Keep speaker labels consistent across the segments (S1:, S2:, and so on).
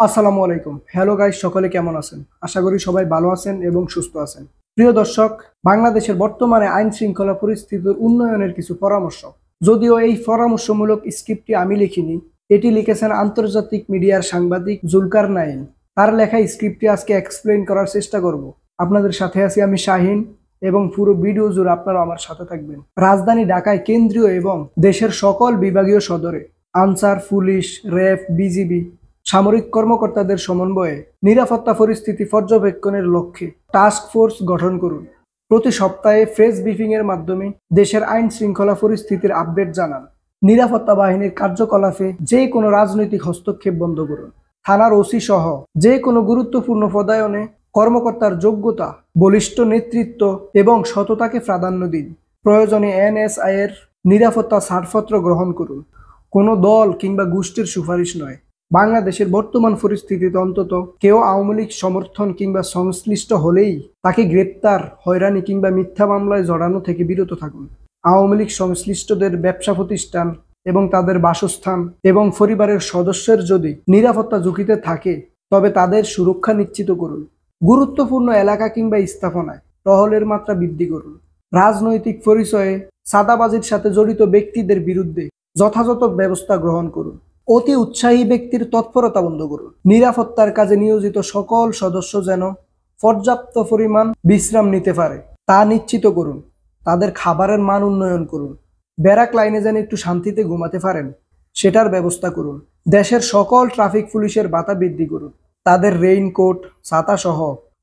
S1: আসসালামু আলাইকুম। Hello guys, সকলে কেমন আছেন? আশা করি সবাই ভালো আছেন এবং সুস্থ আছেন। প্রিয় দর্শক, বাংলাদেশের বর্তমানে আইন শৃঙ্খলা পরিস্থিতির উন্নয়নের কিছু পরামর্শ। যদিও এই পরামর্শমূলক স্ক্রিপ্টটি আমি লিখিনি, এটি লিখেছেন আন্তর্জাতিক মিডিয়ার সাংবাদিক জুলকার নাইন। তার লেখা স্ক্রিপ্টটি আজকে এক্সপ্লেইন করার চেষ্টা করব। আপনাদের সাথে আছি আমি শাহিন এবং পুরো ভিডিও জুড়ে আপনারা আমার সাথে থাকবেন। রাজধানী ঢাকায় কেন্দ্রীয় এবং দেশের সকল বিভাগীয় সদরে আনসার, পুলিশ, র্যাব, বিজিবি সামরিক কর্মকর্তাদের সমন্বয়ে নিরাপত্তা পরিস্থিতি পর্যবেক্ষণের লক্ষ্যে টাস্ক ফোর্স গঠন করুন। প্রতি সপ্তাহে প্রেস ব্রিফিং এর মাধ্যমে দেশের আইন শৃঙ্খলা পরিস্থিতির আপডেট জানান। নিরাপত্তা বাহিনীর কার্যকলাপে যে কোনো রাজনৈতিক হস্তক্ষেপ বন্ধ করুন। থানার ওসি সহ যে কোনো গুরুত্বপূর্ণ পদায়নে কর্মকর্তার যোগ্যতা, বলিষ্ঠ নেতৃত্ব এবং সততাকে প্রাধান্য দিন। প্রয়োজনে এনএসআই এর নিরাপত্তা ছাড়পত্র গ্রহণ করুন, কোনো দল কিংবা গোষ্ঠীর সুপারিশ নয়। বাংলাদেশের বর্তমান পরিস্থিতিতে অন্তত কেউ আওয়ামী লীগ সমর্থন কিংবা সংশ্লিষ্ট হলেই তাকে গ্রেপ্তার, হয়রানি কিংবা মিথ্যা মামলায় জড়ানো থেকে বিরত থাকুন। আওয়ামী লীগ সংশ্লিষ্টদের ব্যবসা প্রতিষ্ঠান এবং তাদের বাসস্থান এবং পরিবারের সদস্যের যদি নিরাপত্তা ঝুঁকিতে থাকে তবে তাদের সুরক্ষা নিশ্চিত করুন। গুরুত্বপূর্ণ এলাকা কিংবা স্থাপনায় টহলের মাত্রা বৃদ্ধি করুন। রাজনৈতিক পরিচয়ে চাঁদাবাজির সাথে জড়িত ব্যক্তিদের বিরুদ্ধে যথাযথ ব্যবস্থা গ্রহণ করুন। অতি উৎসাহী ব্যক্তির তৎপরতা বন্ধ করুন। নিরাপত্তার কাজে নিয়োজিত সকল সদস্য যেন পর্যাপ্ত পরিমাণ বিশ্রাম নিতে পারে তা নিশ্চিত করুন। তাদের খাবারের মান উন্নয়ন করুন। ব্যারাক লাইনে যেন একটু শান্তিতে ঘুমাতে পারেন সেটার ব্যবস্থা করুন। দেশের সকল ট্রাফিক পুলিশের ভাতা বৃদ্ধি করুন। তাদের রেইনকোট, ছাতা সহ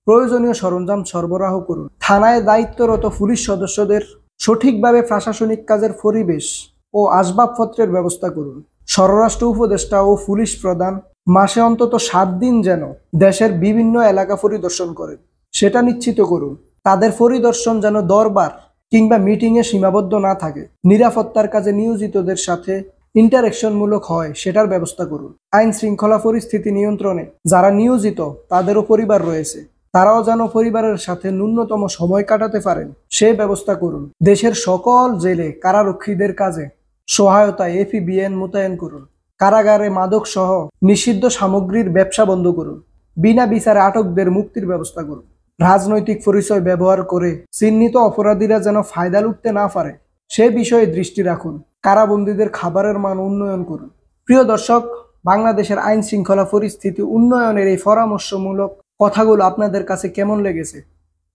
S1: প্রয়োজনীয় সরঞ্জাম সরবরাহ করুন। থানায় দায়িত্বরত পুলিশ সদস্যদের সঠিকভাবে প্রশাসনিক কাজের পরিবেশ ও আসবাবপত্রের ব্যবস্থা করুন। স্বরাষ্ট্র উপদেষ্টা ও পুলিশ প্রধান মাসে অন্তত 7 দিন যেন দেশের বিভিন্ন এলাকা পরিদর্শন করেন সেটা নিশ্চিত করুন। তাদের পরিদর্শন যেন দরবার কিংবা মিটিংয়ে সীমাবদ্ধ না থাকে। নিরাপত্তার কাজে নিয়োজিতদের সাথে ইন্টারেকশনমূলক হয় সেটার ব্যবস্থা করুন। আইন শৃঙ্খলা পরিস্থিতি নিয়ন্ত্রণে যারা নিয়োজিত তাদেরও পরিবার রয়েছে, তারাও যেন পরিবারের সাথে ন্যূনতম সময় কাটাতে পারেন সে ব্যবস্থা করুন। দেশের সকল জেলে কারারক্ষীদের কাজে সহায়তায় এপিবিএন মোতায়েন করুন। কারাগারে মাদক সহ নিষিদ্ধ সামগ্রীর ব্যবসা বন্ধ করুন। বিনা বিচারে আটকদের মুক্তির ব্যবস্থা করুন। রাজনৈতিক পরিচয় ব্যবহার করে চিহ্নিত অপরাধীরা যেন ফায়দা লুটতে না পারে সে বিষয়ে দৃষ্টি রাখুন। কারাবন্দীদের খাবারের মান উন্নয়ন করুন। প্রিয় দর্শক, বাংলাদেশের আইন শৃঙ্খলা পরিস্থিতি উন্নয়নের এই পরামর্শমূলক কথাগুলো আপনাদের কাছে কেমন লেগেছে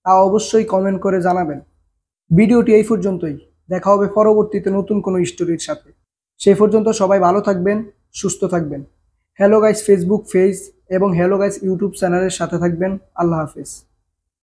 S1: তা অবশ্যই কমেন্ট করে জানাবেন। ভিডিওটি এই পর্যন্তই। দেখা হবে পরবর্তীতে নতুন কোনো স্টোরির সাথে। সেই পর্যন্ত সবাই ভালো থাকবেন, সুস্থ থাকবেন। হ্যালো গাইস ফেসবুক পেজ এবং হ্যালো গাইস ইউটিউব চ্যানেলের সাথে থাকবেন। আল্লাহ হাফেজ।